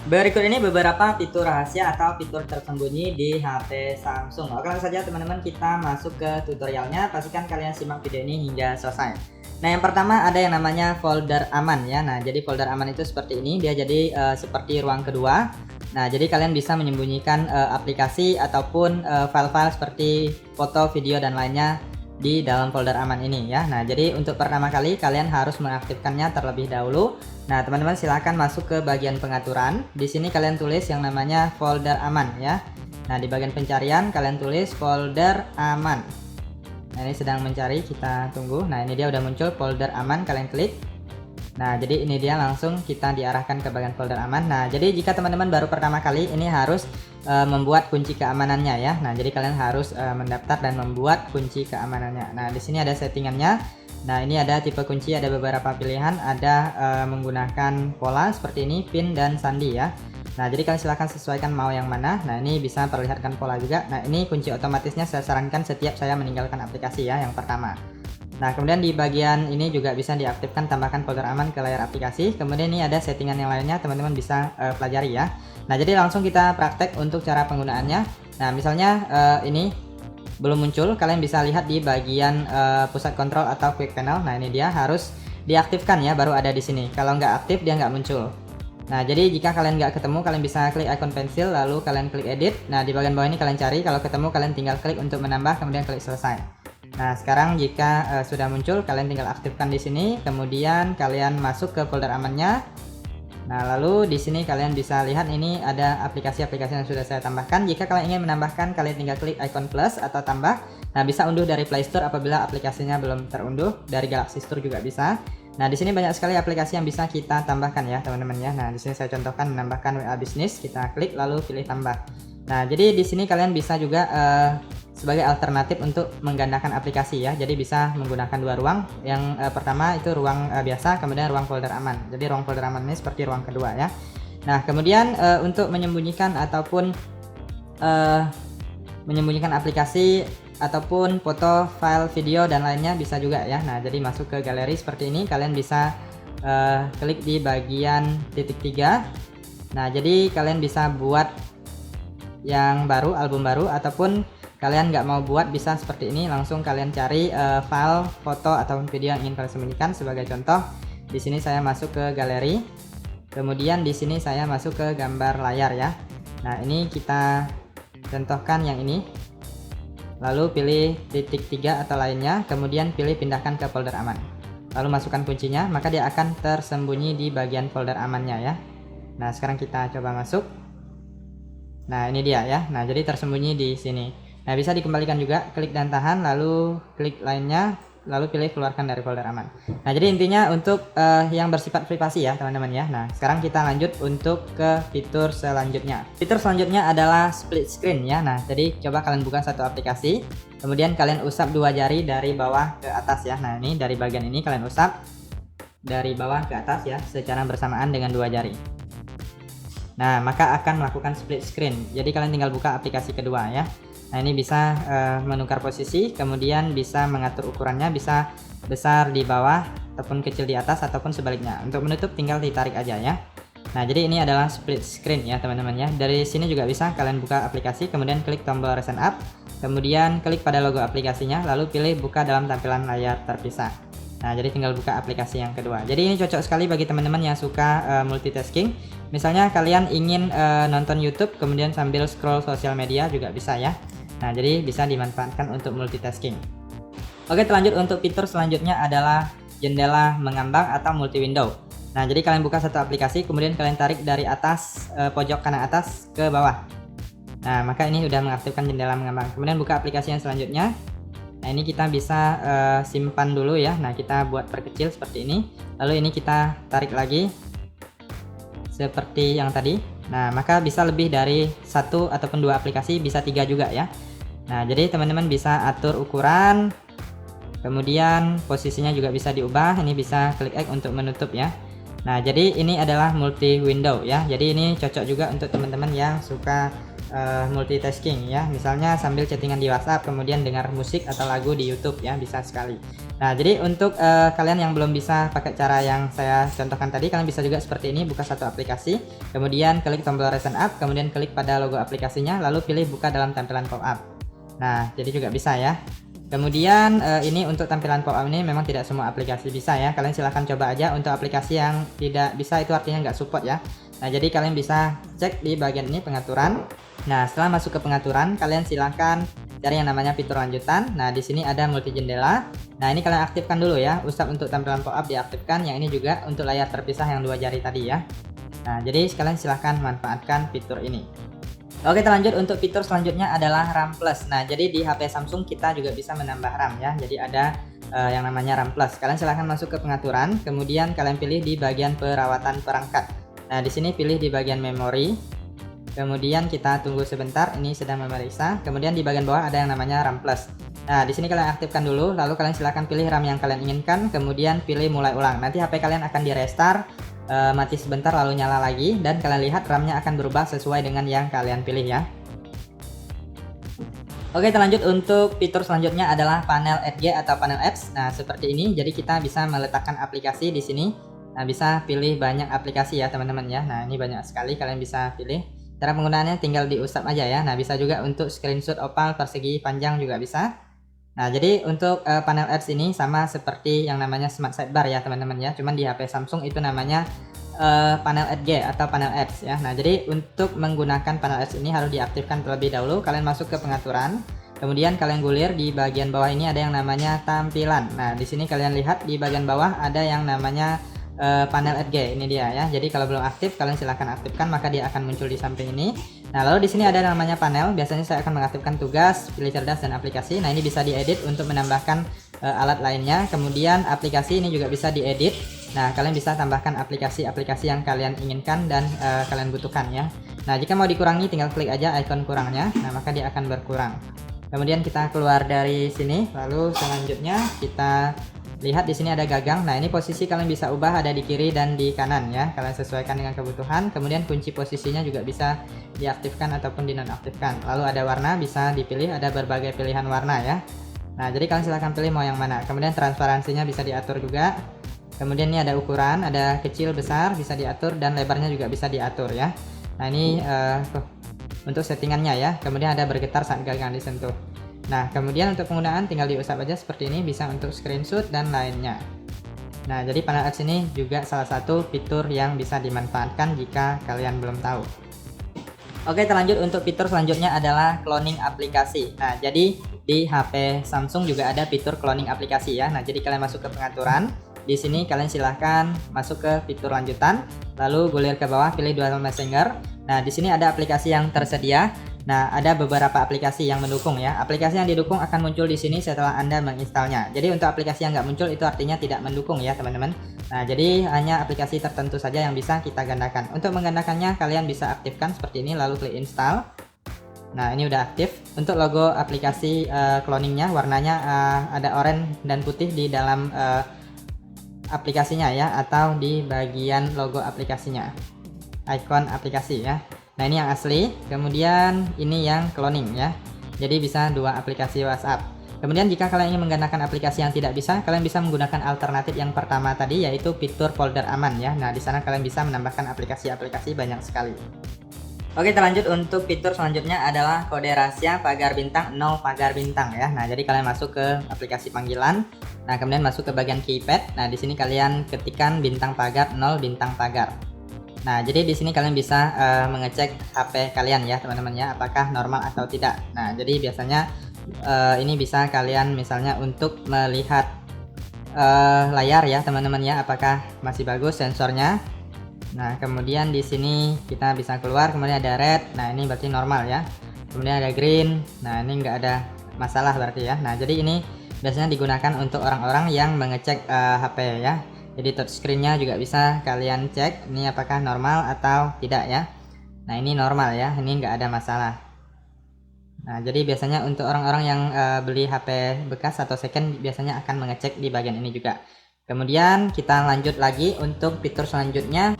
Berikut ini beberapa fitur rahasia atau fitur tersembunyi di HP Samsung. Oke, langsung saja teman-teman kita masuk ke tutorialnya. Pastikan kalian simak video ini hingga selesai. Nah, yang pertama ada yang namanya folder aman ya. Nah, jadi folder aman itu seperti ini. Dia jadi seperti ruang kedua. Nah, jadi kalian bisa menyembunyikan aplikasi ataupun file-file seperti foto, video dan lainnya di dalam folder aman ini ya. Nah, jadi untuk pertama kali kalian harus mengaktifkannya terlebih dahulu. Nah, teman-teman silahkan masuk ke bagian pengaturan. Di sini kalian tulis yang namanya folder aman ya. Nah, di bagian pencarian kalian tulis folder aman. Nah, ini sedang mencari, kita tunggu. Nah, ini dia udah muncul folder aman, kalian klik. Nah, jadi ini dia langsung kita diarahkan ke bagian folder aman. Nah, jadi jika teman-teman baru pertama kali ini harus membuat kunci keamanannya ya. Nah, jadi kalian harus mendaftar dan membuat kunci keamanannya. Nah, di sini ada settingannya. Nah, ini ada tipe kunci, ada beberapa pilihan, ada menggunakan pola seperti ini, pin dan sandi ya. Nah, jadi kalian silahkan sesuaikan mau yang mana. Nah, ini bisa perlihatkan pola juga. Nah, ini kunci otomatisnya saya sarankan setiap saya meninggalkan aplikasi ya, yang pertama. Nah, kemudian di bagian ini juga bisa diaktifkan, tambahkan folder aman ke layar aplikasi. Kemudian ini ada settingan yang lainnya, teman-teman bisa pelajari ya. Nah, jadi langsung kita praktek untuk cara penggunaannya. Nah, misalnya ini belum muncul, kalian bisa lihat di bagian pusat kontrol atau quick panel. Nah, ini dia harus diaktifkan ya, baru ada di sini. Kalau nggak aktif dia nggak muncul. Nah, jadi jika kalian nggak ketemu, kalian bisa klik icon pensil, lalu kalian klik edit. Nah, di bagian bawah ini kalian cari, kalau ketemu kalian tinggal klik untuk menambah, kemudian klik selesai. Nah, sekarang jika sudah muncul, kalian tinggal aktifkan di sini, kemudian kalian masuk ke folder amannya. Nah, lalu di sini kalian bisa lihat ini ada aplikasi-aplikasi yang sudah saya tambahkan. Jika kalian ingin menambahkan, kalian tinggal klik icon plus atau tambah. Nah, bisa unduh dari Play Store apabila aplikasinya belum terunduh, dari Galaxy Store juga bisa. Nah, di sini banyak sekali aplikasi yang bisa kita tambahkan ya, teman-teman ya. Nah, di sini saya contohkan menambahkan WA Business, kita klik lalu pilih tambah. Nah, jadi di sini kalian bisa juga sebagai alternatif untuk menggandakan aplikasi ya. Jadi bisa menggunakan dua ruang. Yang pertama itu ruang biasa, kemudian ruang folder aman. Jadi ruang folder aman ini seperti ruang kedua ya. Nah, kemudian untuk menyembunyikan ataupun menyembunyikan aplikasi ataupun foto, file, video dan lainnya bisa juga ya. Nah, jadi masuk ke galeri seperti ini, kalian bisa klik di bagian titik 3. Nah, jadi kalian bisa buat yang baru, album baru, ataupun kalian nggak mau buat bisa seperti ini, langsung kalian cari file, foto ataupun video yang ingin kalian sembunyikan. Sebagai contoh, di sini saya masuk ke galeri, kemudian di sini saya masuk ke gambar layar ya. Nah, ini kita contohkan yang ini, lalu pilih titik 3 atau lainnya, kemudian pilih pindahkan ke folder aman, lalu masukkan kuncinya, maka dia akan tersembunyi di bagian folder amannya ya. Nah, sekarang kita coba masuk. Nah, ini dia ya. Nah, jadi tersembunyi di sini. Nah, bisa dikembalikan juga, klik dan tahan, lalu klik lainnya, lalu pilih keluarkan dari folder aman. Nah, jadi intinya untuk yang bersifat privasi ya, teman-teman ya. Nah, sekarang kita lanjut untuk ke fitur selanjutnya. Fitur selanjutnya adalah split screen ya. Nah, jadi coba kalian buka satu aplikasi, kemudian kalian usap dua jari dari bawah ke atas ya. Nah, ini dari bagian ini kalian usap dari bawah ke atas ya, secara bersamaan dengan dua jari. Nah, maka akan melakukan split screen. Jadi kalian tinggal buka aplikasi kedua ya. Nah, ini bisa menukar posisi, kemudian bisa mengatur ukurannya, bisa besar di bawah ataupun kecil di atas ataupun sebaliknya. Untuk menutup tinggal ditarik aja ya. Nah, jadi ini adalah split screen ya, teman-teman ya. Dari sini juga bisa kalian buka aplikasi, kemudian klik tombol recent up, kemudian klik pada logo aplikasinya, lalu pilih buka dalam tampilan layar terpisah. Nah, jadi tinggal buka aplikasi yang kedua. Jadi ini cocok sekali bagi teman-teman yang suka multitasking. Misalnya kalian ingin nonton YouTube kemudian sambil scroll sosial media juga bisa ya. Nah, jadi bisa dimanfaatkan untuk multitasking. Oke, lanjut untuk fitur selanjutnya adalah jendela mengambang atau multi window. Nah, jadi kalian buka satu aplikasi kemudian kalian tarik dari atas pojok kanan atas ke bawah. Nah, maka ini sudah mengaktifkan jendela mengambang. Kemudian buka aplikasi yang selanjutnya. Nah, ini kita bisa simpan dulu ya. Nah, kita buat perkecil seperti ini. Lalu ini kita tarik lagi seperti yang tadi. Nah, maka bisa lebih dari satu ataupun dua aplikasi, bisa tiga juga ya. Nah, jadi teman-teman bisa atur ukuran, kemudian posisinya juga bisa diubah. Ini bisa klik X untuk menutup ya. Nah, jadi ini adalah multi window ya. Jadi ini cocok juga untuk teman-teman yang suka multitasking ya, misalnya sambil chattingan di WhatsApp kemudian dengar musik atau lagu di YouTube ya, bisa sekali. Nah jadi untuk kalian yang belum bisa pakai cara yang saya contohkan tadi, kalian bisa juga seperti ini, buka satu aplikasi kemudian klik tombol recent app, kemudian klik pada logo aplikasinya lalu pilih buka dalam tampilan pop-up. Nah jadi juga bisa ya. Kemudian ini untuk tampilan pop-up ini memang tidak semua aplikasi bisa ya, kalian silahkan coba aja. Untuk aplikasi yang tidak bisa itu artinya nggak support ya. Nah jadi kalian bisa cek di bagian ini pengaturan. Nah setelah masuk ke pengaturan, kalian silahkan cari yang namanya fitur lanjutan. Nah di sini ada multi jendela. Nah ini kalian aktifkan dulu ya, usap untuk tampilan pop-up diaktifkan, yang ini juga untuk layar terpisah yang 2 jari tadi ya. Nah jadi kalian silahkan manfaatkan fitur ini. Oke, kita lanjut. Untuk fitur selanjutnya adalah RAM Plus. Nah, jadi di HP Samsung kita juga bisa menambah RAM ya. Jadi ada yang namanya RAM Plus. Kalian silahkan masuk ke pengaturan, kemudian kalian pilih di bagian perawatan perangkat. Nah, di sini pilih di bagian memori. Kemudian kita tunggu sebentar, ini sedang memeriksa. Kemudian di bagian bawah ada yang namanya RAM Plus. Nah, di sini kalian aktifkan dulu, lalu kalian silahkan pilih RAM yang kalian inginkan, kemudian pilih mulai ulang. Nanti HP kalian akan di restart, mati sebentar lalu nyala lagi, dan kalian lihat RAM-nya akan berubah sesuai dengan yang kalian pilih ya. Oke, kita lanjut. Untuk fitur selanjutnya adalah panel edge atau panel apps. Nah, seperti ini. Jadi kita bisa meletakkan aplikasi di sini. Nah, bisa pilih banyak aplikasi ya, teman-teman ya. Nah, ini banyak sekali kalian bisa pilih. Cara penggunaannya tinggal diusap aja ya. Nah, bisa juga untuk screenshot oval, persegi, panjang juga bisa. Nah, jadi untuk panel apps ini sama seperti yang namanya smart sidebar ya, teman-teman ya. Cuman di HP Samsung itu namanya panel edge atau panel apps ya. Nah, jadi untuk menggunakan panel apps ini harus diaktifkan terlebih dahulu. Kalian masuk ke pengaturan, kemudian kalian gulir di bagian bawah ini ada yang namanya tampilan. Nah, di sini kalian lihat di bagian bawah ada yang namanya panel edge, ini dia ya. Jadi kalau belum aktif kalian silahkan aktifkan, maka dia akan muncul di samping ini. Nah, lalu di sini ada namanya panel. Biasanya saya akan mengaktifkan tugas, pilih cerdas dan aplikasi. Nah, ini bisa diedit untuk menambahkan alat lainnya. Kemudian aplikasi ini juga bisa diedit. Nah, kalian bisa tambahkan aplikasi-aplikasi yang kalian inginkan dan kalian butuhkan ya. Nah, jika mau dikurangi tinggal klik aja ikon kurangnya. Nah, maka dia akan berkurang. Kemudian kita keluar dari sini, lalu selanjutnya kita lihat di sini ada gagang. Nah, ini posisi kalian bisa ubah, ada di kiri dan di kanan ya. Kalian sesuaikan dengan kebutuhan. Kemudian kunci posisinya juga bisa diaktifkan ataupun dinonaktifkan. Lalu ada warna bisa dipilih, ada berbagai pilihan warna ya. Nah, jadi kalian silahkan pilih mau yang mana. Kemudian transparansinya bisa diatur juga. Kemudian ini ada ukuran, ada kecil, besar bisa diatur, dan lebarnya juga bisa diatur ya. Nah, ini untuk settingannya ya. Kemudian ada bergetar saat gagang disentuh. Nah, kemudian untuk penggunaan tinggal diusap aja seperti ini, bisa untuk screenshot dan lainnya. Nah, jadi panel apps ini juga salah satu fitur yang bisa dimanfaatkan jika kalian belum tahu. Oke, kita lanjut. Untuk fitur selanjutnya adalah cloning aplikasi. Nah, jadi di HP Samsung juga ada fitur cloning aplikasi ya. Nah, jadi kalian masuk ke pengaturan. Di sini kalian silahkan masuk ke fitur lanjutan, lalu gulir ke bawah, pilih dual messenger. Nah, di sini ada aplikasi yang tersedia. Nah, ada beberapa aplikasi yang mendukung ya. Aplikasi yang didukung akan muncul di sini setelah Anda menginstalnya. Jadi untuk aplikasi yang nggak muncul itu artinya tidak mendukung ya, teman-teman. Nah, jadi hanya aplikasi tertentu saja yang bisa kita gandakan. Untuk menggandakannya kalian bisa aktifkan seperti ini, lalu klik install. Nah, ini udah aktif. Untuk logo aplikasi cloningnya warnanya ada oranye dan putih di dalam aplikasinya ya, atau di bagian logo aplikasinya, ikon aplikasi ya. Nah, ini yang asli, kemudian ini yang cloning ya. Jadi bisa dua aplikasi WhatsApp. Kemudian jika kalian ingin menggunakan aplikasi yang tidak bisa, kalian bisa menggunakan alternatif yang pertama tadi, yaitu fitur folder aman ya. Nah, di sana kalian bisa menambahkan aplikasi-aplikasi banyak sekali. Oke, kita lanjut. Untuk fitur selanjutnya adalah kode rahasia pagar bintang 0 pagar bintang ya. Nah, jadi kalian masuk ke aplikasi panggilan. Nah, kemudian masuk ke bagian keypad. Nah, di sini kalian ketikkan bintang pagar 0 bintang pagar. Nah, jadi di sini kalian bisa mengecek HP kalian ya, teman-teman ya, apakah normal atau tidak. Nah, jadi biasanya ini bisa kalian misalnya untuk melihat layar ya, teman-teman ya, apakah masih bagus sensornya. Nah, kemudian di sini kita bisa keluar, kemudian ada red. Nah, ini berarti normal ya. Kemudian ada green. Nah, ini enggak ada masalah berarti ya. Nah, jadi ini biasanya digunakan untuk orang-orang yang mengecek HP ya. Jadi touchscreen-nya juga bisa kalian cek ini apakah normal atau tidak ya. Nah, ini normal ya, ini enggak ada masalah. Nah, jadi biasanya untuk orang-orang yang beli HP bekas atau second biasanya akan mengecek di bagian ini juga. Kemudian kita lanjut lagi untuk fitur selanjutnya.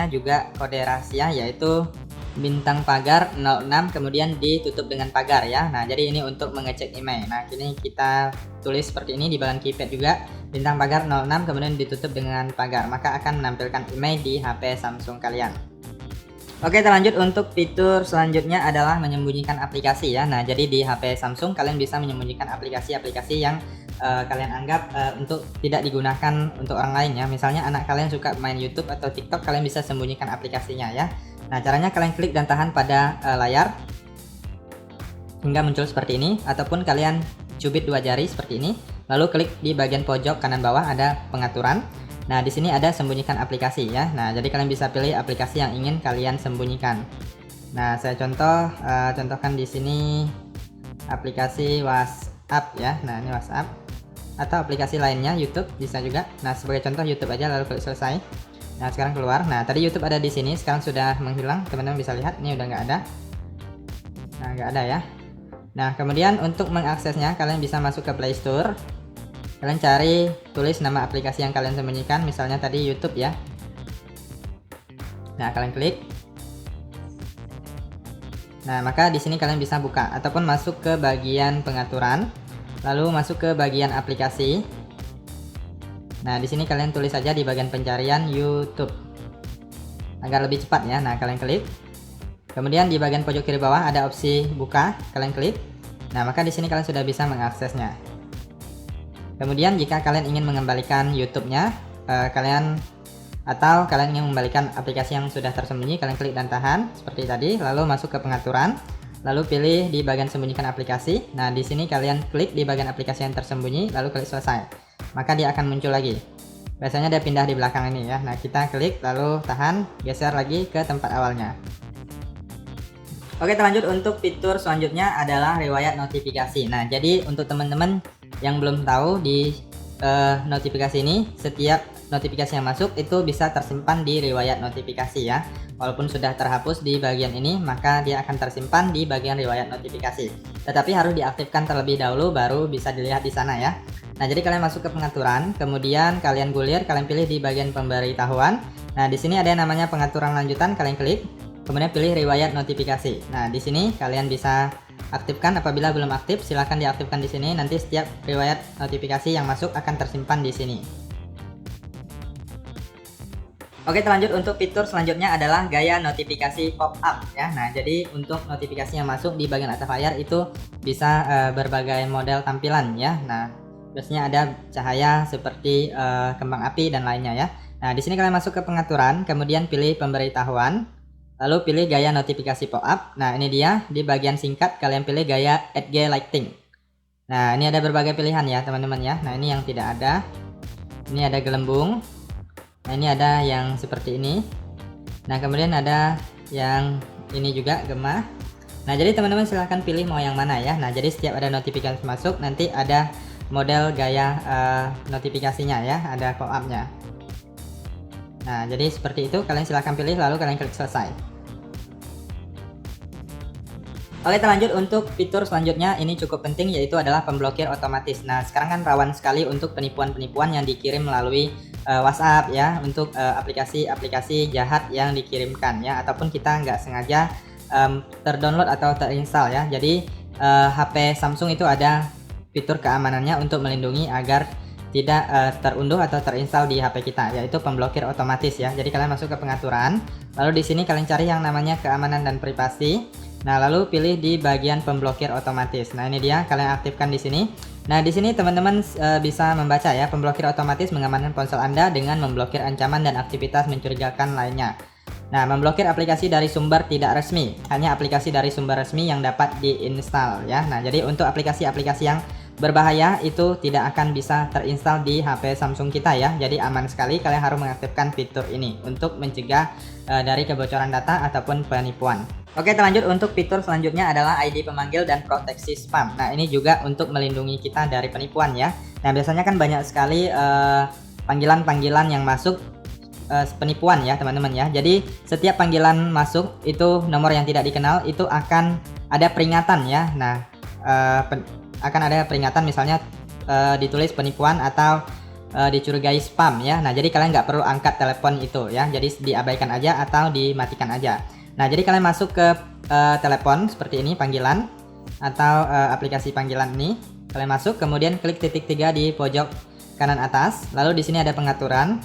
Juga kode rahasia, yaitu bintang pagar 06 kemudian ditutup dengan pagar ya. Nah, jadi ini untuk mengecek email. Nah, ini kita tulis seperti ini di bagian keypad juga, bintang pagar 06 kemudian ditutup dengan pagar, maka akan menampilkan email di HP Samsung kalian. Oke, kita lanjut untuk fitur selanjutnya adalah menyembunyikan aplikasi ya. Nah, jadi di HP Samsung kalian bisa menyembunyikan aplikasi-aplikasi yang kalian anggap untuk tidak digunakan untuk orang lain ya. Misalnya anak kalian suka main YouTube atau TikTok, kalian bisa sembunyikan aplikasinya ya. Nah, caranya kalian klik dan tahan pada layar hingga muncul seperti ini, ataupun kalian cubit dua jari seperti ini, lalu klik di bagian pojok kanan bawah ada pengaturan. Nah, di sini ada sembunyikan aplikasi ya. Nah, jadi kalian bisa pilih aplikasi yang ingin kalian sembunyikan. Nah, saya contohkan di sini aplikasi WhatsApp ya. Nah, ini WhatsApp atau aplikasi lainnya, YouTube bisa juga. Nah, sebagai contoh YouTube aja, lalu klik selesai. Nah, sekarang keluar. Nah, tadi YouTube ada di sini, sekarang sudah menghilang. Teman-teman bisa lihat, ini udah nggak ada. Nah, nggak ada ya. Nah, kemudian untuk mengaksesnya kalian bisa masuk ke Play Store. Kalian cari, tulis nama aplikasi yang kalian sembunyikan, misalnya tadi YouTube ya. Nah, kalian klik. Nah, maka di sini kalian bisa buka ataupun masuk ke bagian pengaturan, lalu masuk ke bagian aplikasi. Nah, di sini kalian tulis saja di bagian pencarian YouTube agar lebih cepat ya. Nah, kalian klik. Kemudian di bagian pojok kiri bawah ada opsi buka, kalian klik. Nah, maka di sini kalian sudah bisa mengaksesnya. Kemudian jika kalian ingin mengembalikan YouTube-nya, kalian ingin mengembalikan aplikasi yang sudah tersembunyi, kalian klik dan tahan seperti tadi, lalu masuk ke pengaturan, lalu pilih di bagian sembunyikan aplikasi. Nah, di sini kalian klik di bagian aplikasi yang tersembunyi, lalu klik selesai. Maka dia akan muncul lagi. Biasanya dia pindah di belakang ini ya. Nah, kita klik lalu tahan, geser lagi ke tempat awalnya. Oke, kita lanjut untuk fitur selanjutnya adalah riwayat notifikasi. Nah, jadi untuk teman-teman yang belum tahu, di notifikasi ini setiap notifikasi yang masuk itu bisa tersimpan di riwayat notifikasi ya. Walaupun sudah terhapus di bagian ini, maka dia akan tersimpan di bagian riwayat notifikasi. Tetapi harus diaktifkan terlebih dahulu baru bisa dilihat di sana ya. Nah, jadi kalian masuk ke pengaturan, kemudian kalian gulir, kalian pilih di bagian pemberitahuan. Nah, di sini ada yang namanya pengaturan lanjutan, kalian klik. Kemudian pilih riwayat notifikasi. Nah, di sini kalian bisa aktifkan. Apabila belum aktif, silahkan diaktifkan di sini. Nanti setiap riwayat notifikasi yang masuk akan tersimpan di sini. Oke, lanjut untuk fitur selanjutnya adalah gaya notifikasi pop-up ya. Nah, jadi untuk notifikasi yang masuk di bagian atas layar itu bisa berbagai model tampilan ya. Nah, biasanya ada cahaya seperti kembang api dan lainnya ya. Nah, di sini kalian masuk ke pengaturan, kemudian pilih pemberitahuan. Lalu pilih gaya notifikasi pop-up. Nah, ini dia di bagian singkat kalian pilih gaya Edge Lighting. Nah, ini ada berbagai pilihan ya teman-teman ya. Nah, ini yang tidak ada. Ini ada gelembung. Nah, ini ada yang seperti ini. Nah, kemudian ada yang ini juga gema. Nah, jadi teman-teman silahkan pilih mau yang mana ya. Nah, jadi setiap ada notifikasi masuk nanti ada model gaya notifikasinya ya, ada pop-up-nya. Nah, jadi seperti itu, kalian silahkan pilih lalu kalian klik selesai. Oke, kita lanjut untuk fitur selanjutnya. Ini cukup penting, yaitu adalah pemblokir otomatis. Nah, sekarang kan rawan sekali untuk penipuan-penipuan yang dikirim melalui WhatsApp ya, untuk aplikasi-aplikasi jahat yang dikirimkan ya, ataupun kita nggak sengaja terdownload atau terinstall ya. Jadi HP Samsung itu ada fitur keamanannya untuk melindungi agar tidak terunduh atau terinstall di HP kita, yaitu pemblokir otomatis ya. Jadi kalian masuk ke pengaturan, lalu di sini kalian cari yang namanya keamanan dan privasi. Nah, lalu pilih di bagian pemblokir otomatis. Nah, ini dia, kalian aktifkan di sini. Nah, di sini teman-teman bisa membaca ya, pemblokir otomatis mengamankan ponsel Anda dengan memblokir ancaman dan aktivitas mencurigakan lainnya. Nah, memblokir aplikasi dari sumber tidak resmi, hanya aplikasi dari sumber resmi yang dapat diinstal ya. Nah, jadi untuk aplikasi-aplikasi yang berbahaya itu tidak akan bisa terinstall di HP Samsung kita ya. Jadi aman sekali, kalian harus mengaktifkan fitur ini untuk mencegah dari kebocoran data ataupun penipuan. Oke, kita lanjut untuk fitur selanjutnya adalah ID pemanggil dan proteksi spam. Nah, ini juga untuk melindungi kita dari penipuan ya. Nah, biasanya kan banyak sekali panggilan-panggilan yang masuk penipuan ya teman-teman ya. Jadi setiap panggilan masuk itu nomor yang tidak dikenal itu akan ada peringatan ya. Nah, akan ada peringatan misalnya ditulis penipuan atau dicurigai spam ya. Nah, jadi kalian nggak perlu angkat telepon itu ya. Jadi diabaikan aja atau dimatikan aja. Nah, jadi kalian masuk ke telepon seperti ini, panggilan atau aplikasi panggilan ini. Kalian masuk, kemudian klik titik 3 di pojok kanan atas. Lalu di sini ada pengaturan.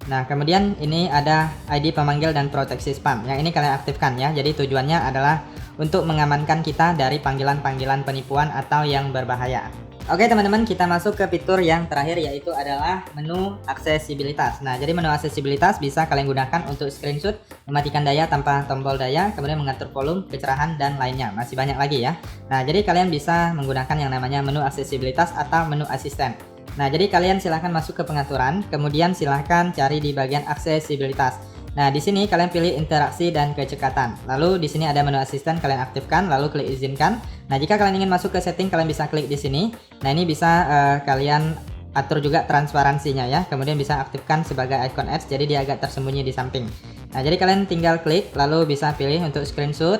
Nah, kemudian ini ada ID pemanggil dan proteksi spam. Yang ini kalian aktifkan ya. Jadi tujuannya adalah untuk mengamankan kita dari panggilan-panggilan penipuan atau yang berbahaya. Oke teman-teman, kita masuk ke fitur yang terakhir, yaitu adalah menu aksesibilitas. Nah, jadi menu aksesibilitas bisa kalian gunakan untuk screenshot, mematikan daya tanpa tombol daya, kemudian mengatur volume, kecerahan, dan lainnya. Masih banyak lagi ya. Nah, jadi kalian bisa menggunakan yang namanya menu aksesibilitas atau menu asisten. Nah, jadi kalian silahkan masuk ke pengaturan, kemudian silahkan cari di bagian aksesibilitas. Nah, di sini kalian pilih interaksi dan kecekatan. Lalu di sini ada menu asisten, kalian aktifkan, lalu klik izinkan. Nah, jika kalian ingin masuk ke setting, kalian bisa klik di sini. Nah, ini bisa kalian atur juga transparansinya ya. Kemudian bisa aktifkan sebagai icon ads, jadi dia agak tersembunyi di samping. Nah, jadi kalian tinggal klik, lalu bisa pilih untuk screenshot.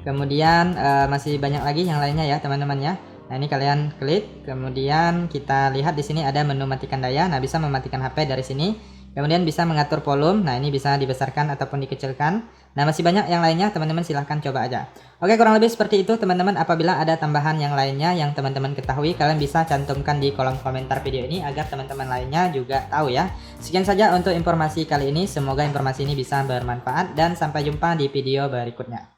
Kemudian masih banyak lagi yang lainnya ya, teman-teman ya. Nah, ini kalian klik, kemudian kita lihat di sini ada menu matikan daya. Nah, bisa mematikan HP dari sini. Kemudian bisa mengatur volume. Nah, ini bisa dibesarkan ataupun dikecilkan. Nah, masih banyak yang lainnya, teman-teman silahkan coba aja. Oke, kurang lebih seperti itu teman-teman. Apabila ada tambahan yang lainnya yang teman-teman ketahui, kalian bisa cantumkan di kolom komentar video ini agar teman-teman lainnya juga tahu ya. Sekian saja untuk informasi kali ini. Semoga informasi ini bisa bermanfaat dan sampai jumpa di video berikutnya.